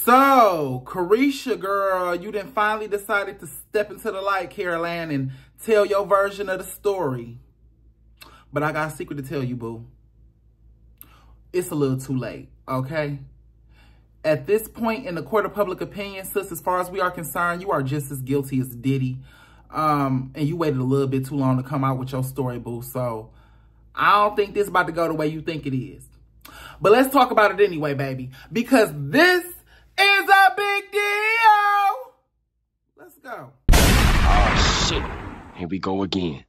So, Caresha, girl, you done finally decided to step into the light, Caroline, and tell your version of the story. But I got a secret to tell you, boo. It's a little too late, okay? At this point in the court of public opinion, sis, as far as we are concerned, you are just as guilty as Diddy. And you waited a little bit too long to come out with your story, boo. So, I don't think this is about to go the way you think it is. But let's talk about it anyway, baby. Because this is a big deal. Let's go. Oh, shit. Here we go again.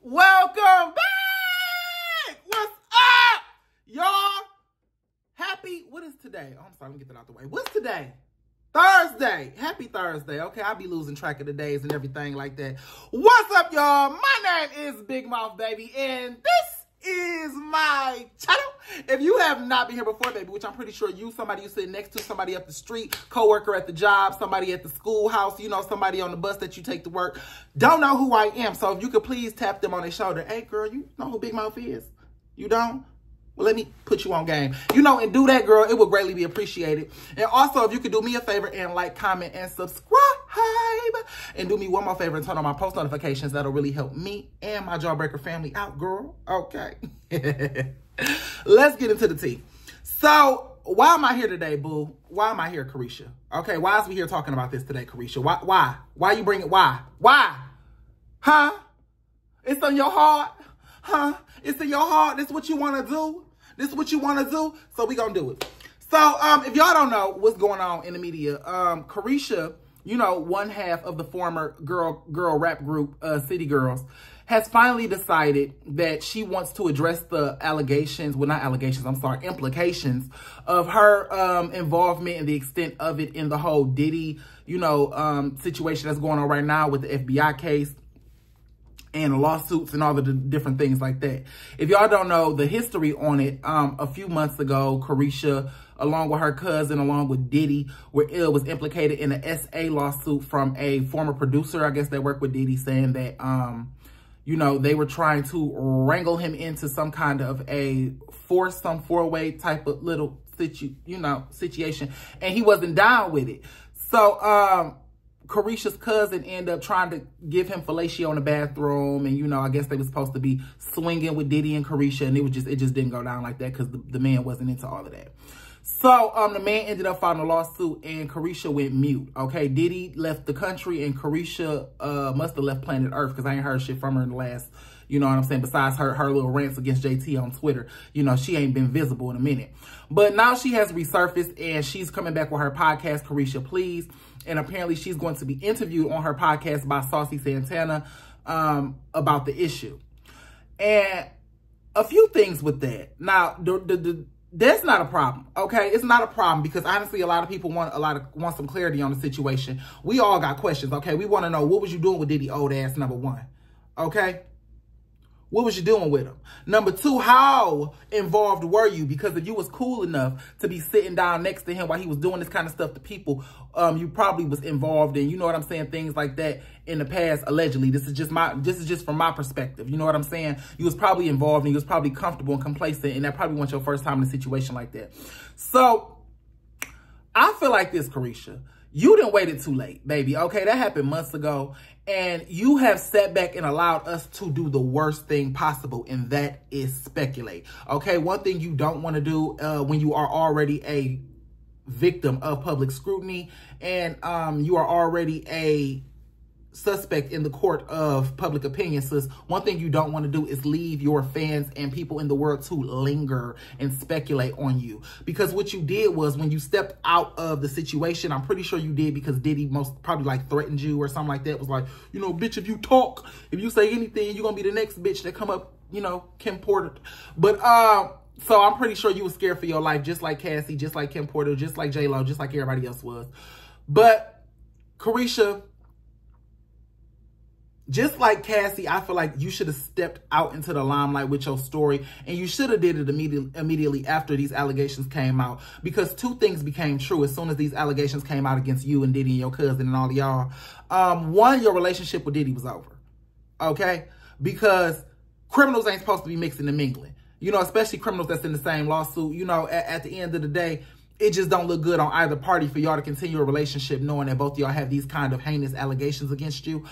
Welcome back. What's up, y'all? What is today? Oh, I'm sorry, let me get that out the way. What's today? Thursday. Happy Thursday. Okay, I'll be losing track of the days and everything like that. What's up, y'all? My name is Big Mouth, baby, and this is my channel. If you have not been here before, baby, which I'm pretty sure somebody you sitting next to, somebody up the street, coworker at the job, somebody at the schoolhouse, you know, somebody on the bus that you take to work, don't know who I am. So if you could please tap them on their shoulder. Hey, girl, you know who Big Mouth is? You don't? Well, let me put you on game. You know, and do that, girl. It would greatly be appreciated. And also, if you could do me a favor and like, comment, and subscribe. And do me one more favor and turn on my post notifications. That'll really help me and my Jawbreaker family out, girl. Okay. Let's get into the tea. So, why am I here today, boo? Why am I here, Caresha? Okay, why is we here talking about this today, Caresha? Why? Why you bring it? Why? Huh? It's on your heart? Huh? It's in your heart. This what you want to do? This what you want to do? So we gonna do it. So if y'all don't know what's going on in the media, Caresha, you know, one half of the former girl rap group City Girls, has finally decided that she wants to address the allegations, well, not allegations, I'm sorry, implications of her involvement and the extent of it in the whole Diddy, you know, situation that's going on right now with the FBI case and lawsuits and all of the different things like that. If y'all don't know the history on it, a few months ago, Caresha, along with her cousin, along with Diddy, was implicated in an SA lawsuit from a former producer, I guess that worked with Diddy, saying that, you know, they were trying to wrangle him into some kind of a four-way type of little situation, and he wasn't down with it. So, Caresha's cousin ended up trying to give him fellatio in the bathroom, and, you know, I guess they were supposed to be swinging with Diddy and Caresha, and it just didn't go down like that because the man wasn't into all of that. So, the man ended up filing a lawsuit, and Caresha went mute, okay? Diddy left the country, and Caresha must have left planet Earth because I ain't heard shit from her in the last, you know what I'm saying, besides her little rants against JT on Twitter. You know, she ain't been visible in a minute. But now she has resurfaced, and she's coming back with her podcast, Caresha Please. And apparently she's going to be interviewed on her podcast by Saucy Santana about the issue. And a few things with that. Now, that's not a problem, okay? It's not a problem because honestly, a lot of people want some clarity on the situation. We all got questions, okay? We want to know, what was you doing with Diddy old ass, number one, okay? What was you doing with him? Number two, how involved were you? Because if you was cool enough to be sitting down next to him while he was doing this kind of stuff to people, you probably was involved in, you know what I'm saying, things like that in the past, allegedly. This is just from my perspective. You know what I'm saying? You was probably involved and you was probably comfortable and complacent, and that probably wasn't your first time in a situation like that. So I feel like this, Caresha. You didn't wait it too late, baby. Okay, that happened months ago. And you have sat back and allowed us to do the worst thing possible, and that is speculate. Okay, one thing you don't want to do when you are already a victim of public scrutiny and you are already a suspect in the court of public opinion, sis, one thing you don't want to do is leave your fans and people in the world to linger and speculate on you. Because what you did was, when you stepped out of the situation, I'm pretty sure you did because Diddy most probably like threatened you or something like that, was like, you know, bitch, if you talk, if you say anything, you're gonna be the next bitch that come up, you know, Kim Porter. But so I'm pretty sure you were scared for your life, just like Cassie, just like Kim Porter, just like J-Lo, just like everybody else was. But Caresha, just like Cassie, I feel like you should have stepped out into the limelight with your story, and you should have did it immediately after these allegations came out, because two things became true as soon as these allegations came out against you and Diddy and your cousin and all of y'all. One, your relationship with Diddy was over, okay? Because criminals ain't supposed to be mixing and mingling, you know, especially criminals that's in the same lawsuit. You know, at the end of the day, it just don't look good on either party for y'all to continue a relationship knowing that both of y'all have these kind of heinous allegations against you.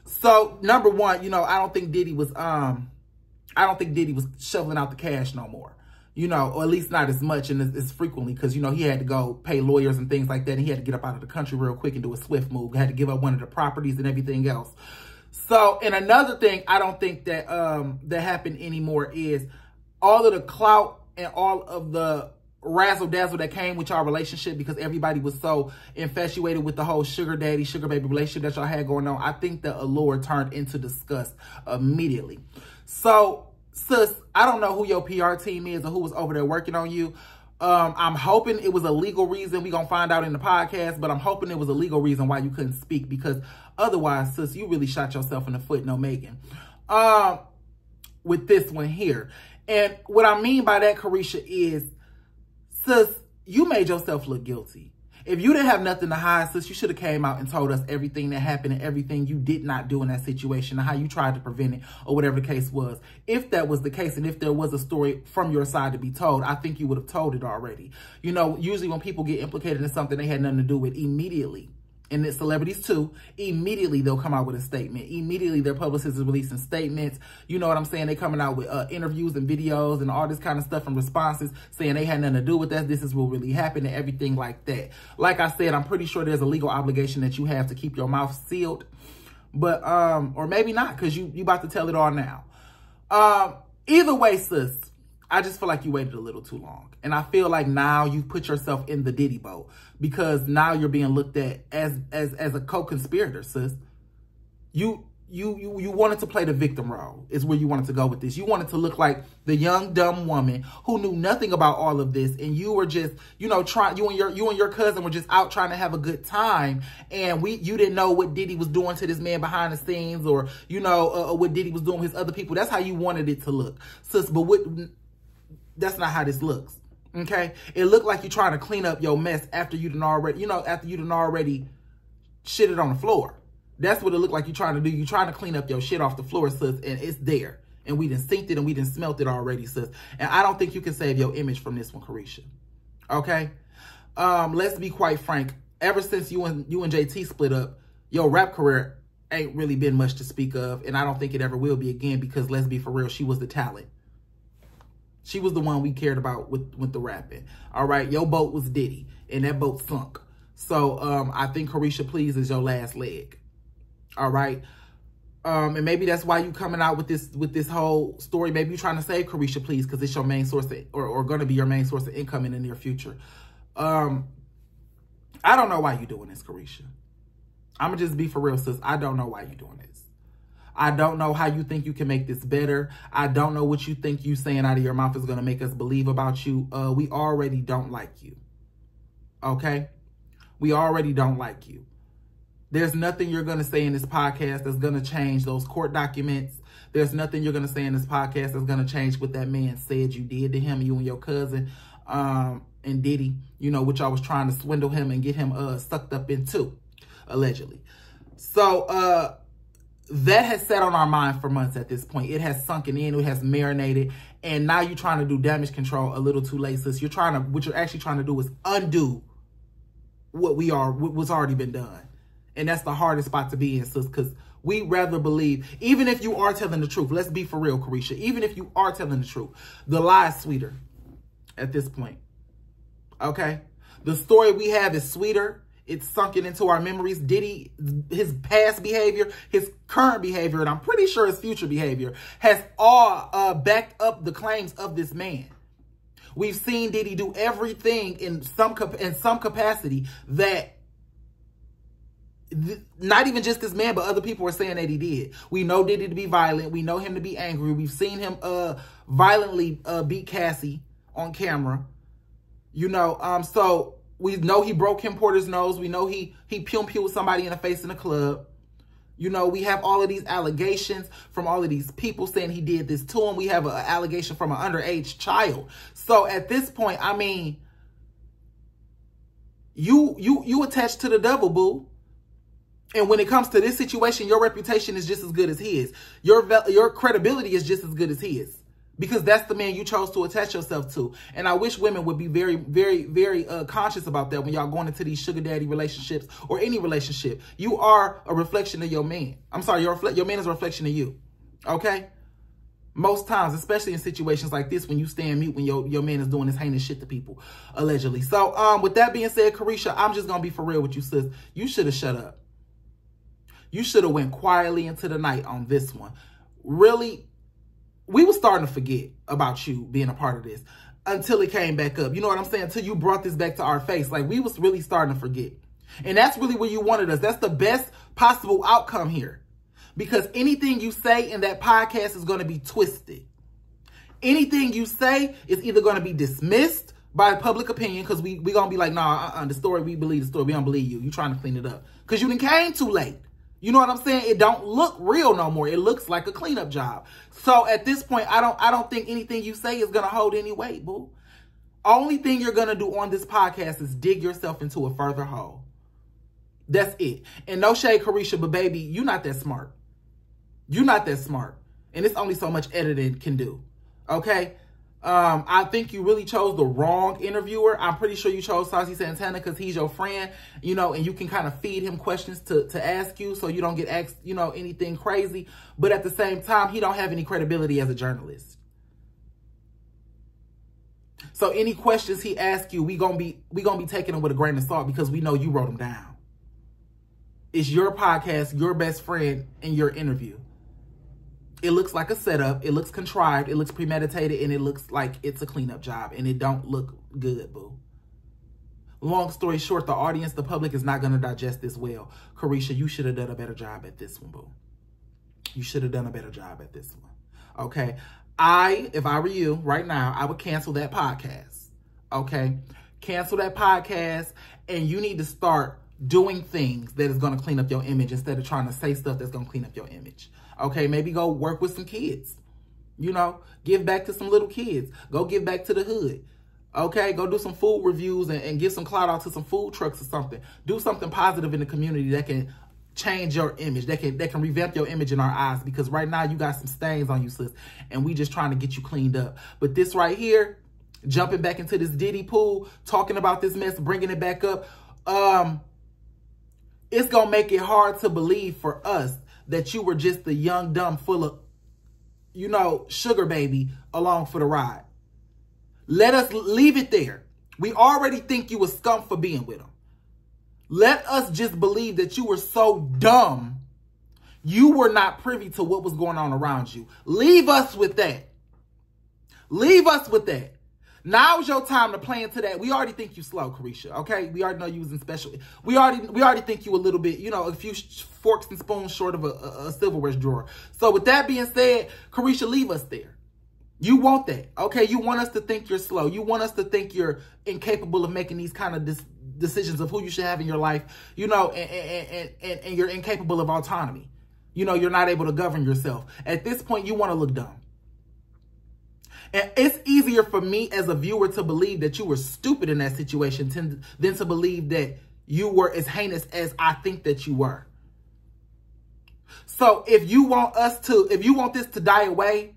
So, number one, you know, I don't think Diddy was shoveling out the cash no more, you know, or at least not as much and as frequently, because, you know, he had to go pay lawyers and things like that, and he had to get up out of the country real quick and do a swift move. He had to give up one of the properties and everything else. So, and another thing I don't think that that happened anymore is all of the clout and all of the razzle dazzle that came with y'all relationship, because everybody was so infatuated with the whole sugar daddy, sugar baby relationship that y'all had going on. I think the allure turned into disgust immediately. So, sis, I don't know who your PR team is or who was over there working on you. I'm hoping it was a legal reason. We're going to find out in the podcast, but I'm hoping it was a legal reason why you couldn't speak, because otherwise, sis, you really shot yourself in the foot, no Megan, with this one here. And what I mean by that, Caresha, is, sis, you made yourself look guilty. If you didn't have nothing to hide, sis, you should have came out and told us everything that happened and everything you did not do in that situation and how you tried to prevent it or whatever the case was. If that was the case, and if there was a story from your side to be told, I think you would have told it already. You know, usually when people get implicated in something they had nothing to do with, immediately, and it's celebrities too, immediately they'll come out with a statement. Immediately their publicists is releasing statements. You know what I'm saying? They coming out with interviews and videos and all this kind of stuff and responses saying they had nothing to do with that. This is what really happened and everything like that. Like I said, I'm pretty sure there's a legal obligation that you have to keep your mouth sealed. But, or maybe not, because you about to tell it all now. Either way, sis, I just feel like you waited a little too long. And I feel like now you put yourself in the Diddy boat, because now you're being looked at as a co-conspirator, sis. You wanted to play the victim role is where you wanted to go with this. You wanted to look like the young, dumb woman who knew nothing about all of this. And you were just, you know, you and your cousin were just out trying to have a good time. And you didn't know what Diddy was doing to this man behind the scenes, or, you know, what Diddy was doing with his other people. That's how you wanted it to look, sis. But that's not how this looks. Okay, it looked like you're trying to clean up your mess after you done already, you know, after you done already shit it on the floor. That's what it looked like you're trying to do. You're trying to clean up your shit off the floor, sis, and it's there. And we done synced it and we done smelt it already, sis. And I don't think you can save your image from this one, Caresha. Okay? Let's be quite frank. Ever since you and JT split up, your rap career ain't really been much to speak of. And I don't think it ever will be again, because let's be for real, she was the talent. She was the one we cared about with the rapping. All right, your boat was Diddy, and that boat sunk. So I think Caresha Please is your last leg. All right, and maybe that's why you coming out with this whole story. Maybe you're trying to save Caresha Please because it's your main source or going to be your main source of income in the near future. I don't know why you're doing this, Caresha. I'm gonna just be for real, sis. I don't know why you're doing this. I don't know how you think you can make this better. I don't know what you think you saying out of your mouth is going to make us believe about you. We already don't like you. Okay? We already don't like you. There's nothing you're going to say in this podcast that's going to change those court documents. There's nothing you're going to say in this podcast that's going to change what that man said you did to him, you and your cousin, and Diddy, you know, which I was trying to swindle him and get him sucked up into, allegedly. So, that has sat on our mind for months at this point. It has sunken in. It has marinated. And now you're trying to do damage control a little too late, sis. What you're actually trying to do is undo what's already been done. And that's the hardest spot to be in, sis, because we rather believe, even if you are telling the truth, let's be for real, Caresha, even if you are telling the truth, the lie is sweeter at this point. Okay? The story we have is sweeter. It's sunken into our memories. Diddy, his past behavior, his current behavior, and I'm pretty sure his future behavior has all backed up the claims of this man. We've seen Diddy do everything in some capacity that not even just this man, but other people are saying that he did. We know Diddy to be violent. We know him to be angry. We've seen him violently beat Cassie on camera. You know, so we know he broke Kim Porter's nose. We know he pew-pewed somebody in the face in the club. You know, we have all of these allegations from all of these people saying he did this to him. We have an allegation from an underage child. So at this point, I mean, you attached to the devil, boo. And when it comes to this situation, your reputation is just as good as his. Your credibility is just as good as his. Because that's the man you chose to attach yourself to. And I wish women would be very, very, very conscious about that when y'all going into these sugar daddy relationships or any relationship. You are a reflection of your man. I'm sorry, your man is a reflection of you. Okay? Most times, especially in situations like this, when you stand mute when your man is doing this heinous shit to people, allegedly. So, with that being said, Caresha, I'm just going to be for real with you, sis. You should have shut up. You should have went quietly into the night on this one. Really, we were starting to forget about you being a part of this until it came back up. You know what I'm saying? Until you brought this back to our face. Like, we was really starting to forget. And that's really where you wanted us. That's the best possible outcome here. Because anything you say in that podcast is going to be twisted. Anything you say is either going to be dismissed by public opinion, because we going to be like, nah, the story, we believe the story. We don't believe you. You trying to clean it up. Because you done came too late. You know what I'm saying? It don't look real no more. It looks like a cleanup job. So at this point, I don't think anything you say is going to hold any weight, boo. Only thing you're going to do on this podcast is dig yourself into a further hole. That's it. And no shade, Caresha, but baby, you're not that smart. You're not that smart. And it's only so much editing can do. Okay? I think you really chose the wrong interviewer. I'm pretty sure you chose Saucy Santana because he's your friend, you know, and you can kind of feed him questions to ask you so you don't get asked, you know, anything crazy. But at the same time, he don't have any credibility as a journalist. So any questions he asks you, we gonna be taking them with a grain of salt because we know you wrote them down. It's your podcast, your best friend, and your interview. It looks like a setup. It looks contrived. It looks premeditated. And it looks like it's a cleanup job. And it don't look good, boo. Long story short, the audience, the public is not going to digest this well. Caresha, you should have done a better job at this one, boo. You should have done a better job at this one. Okay? If I were you right now, I would cancel that podcast. Okay? Cancel that podcast. And you need to start doing things that is going to clean up your image instead of trying to say stuff that's going to clean up your image. Okay, maybe go work with some kids. You know, give back to some little kids. Go give back to the hood. Okay, go do some food reviews and give some clout out to some food trucks or something. Do something positive in the community that can change your image, that can revamp your image in our eyes. Because right now you got some stains on you, sis, and we just trying to get you cleaned up. But this right here, jumping back into this Diddy pool, talking about this mess, bringing it back up, it's gonna make it hard to believe for us that you were just a young, dumb, full of, you know, sugar baby along for the ride. Let us leave it there. We already think you were scum for being with him. Let us just believe that you were so dumb, you were not privy to what was going on around you. Leave us with that. Leave us with that. Now's your time to play into that. We already think you slow, Caresha, okay? We already know you was in special. We already think you a little bit, you know, a few forks and spoons short of a silverware drawer. So with that being said, Caresha, leave us there. You want that, okay? You want us to think you're slow. You want us to think you're incapable of making these kind of decisions of who you should have in your life, you know, and you're incapable of autonomy. You know, you're not able to govern yourself. At this point, you want to look dumb. And it's easier for me as a viewer to believe that you were stupid in that situation than to believe that you were as heinous as I think that you were. So if you want this to die away,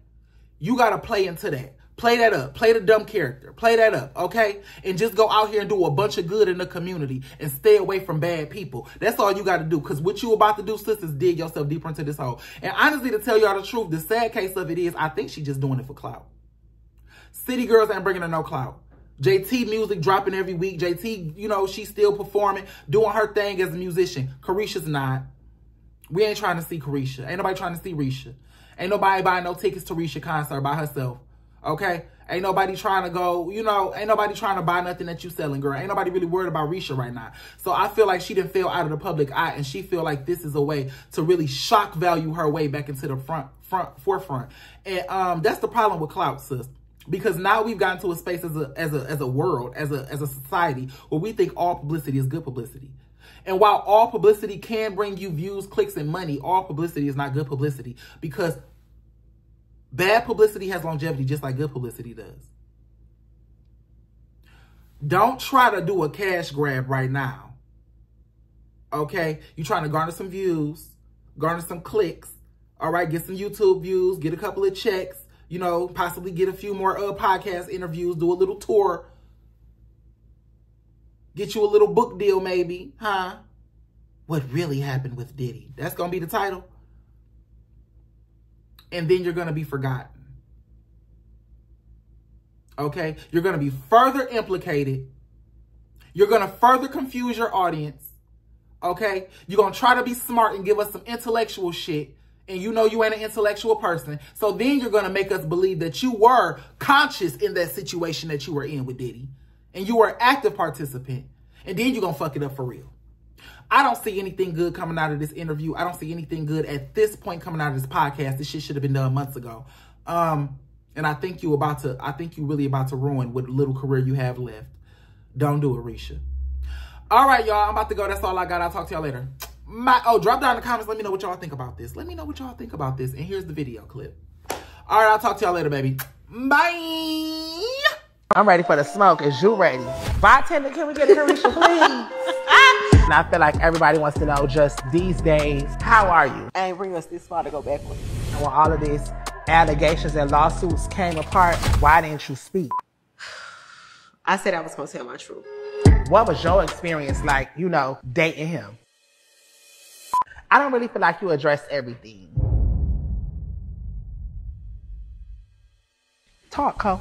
you got to play into that. Play that up. Play the dumb character. Play that up, okay? And just go out here and do a bunch of good in the community and stay away from bad people. That's all you got to do. Because what you about to do, sis, is dig yourself deeper into this hole. And honestly, to tell y'all the truth, the sad case of it is I think she's just doing it for clout. City Girls ain't bringing her no clout. JT music dropping every week. JT, you know, she's still performing, doing her thing as a musician. Caresha's not. We ain't trying to see Caresha. Ain't nobody trying to see Risha. Ain't nobody buying no tickets to Risha concert by herself. Okay? Ain't nobody trying to go, you know, ain't nobody trying to buy nothing that you selling, girl. Ain't nobody really worried about Risha right now. So I feel like she didn't feel out of the public eye, and she feel like this is a way to really shock value her way back into the forefront. And that's the problem with clout, sis. Because now we've gotten to a space as a world, as a society, where we think all publicity is good publicity. And while all publicity can bring you views, clicks, and money, all publicity is not good publicity, because bad publicity has longevity just like good publicity does. Don't try to do a cash grab right now. Okay? You're trying to garner some views, garner some clicks, all right? Get some YouTube views, get a couple of checks, you know, possibly get a few more podcast interviews, do a little tour. Get you a little book deal maybe, huh? What really happened with Diddy? That's going to be the title. And then you're going to be forgotten. Okay? You're going to be further implicated. You're going to further confuse your audience. Okay? You're going to try to be smart and give us some intellectual shit. And you know you ain't an intellectual person. So then you're going to make us believe that you were conscious in that situation that you were in with Diddy. And you were an active participant. And then you're going to fuck it up for real. I don't see anything good coming out of this interview. I don't see anything good at this point coming out of this podcast. This shit should have been done months ago. And I think you really about to ruin what little career you have left. Don't do it, Risha. All right, y'all. I'm about to go. That's all I got. I'll talk to y'all later. Drop down in the comments. Let me know what y'all think about this. Let me know what y'all think about this. And here's the video clip. All right, I'll talk to y'all later, baby. Bye. I'm ready for the smoke. Is you ready? Bartender, can we get a Caresha, please? And I feel like everybody wants to know just these days, how are you? I ain't bring us this far to go backwards. And when all of these allegations and lawsuits came apart, why didn't you speak? I said I was going to tell my truth. What was your experience like, you know, dating him? I don't really feel like you addressed everything. Talk, Cole.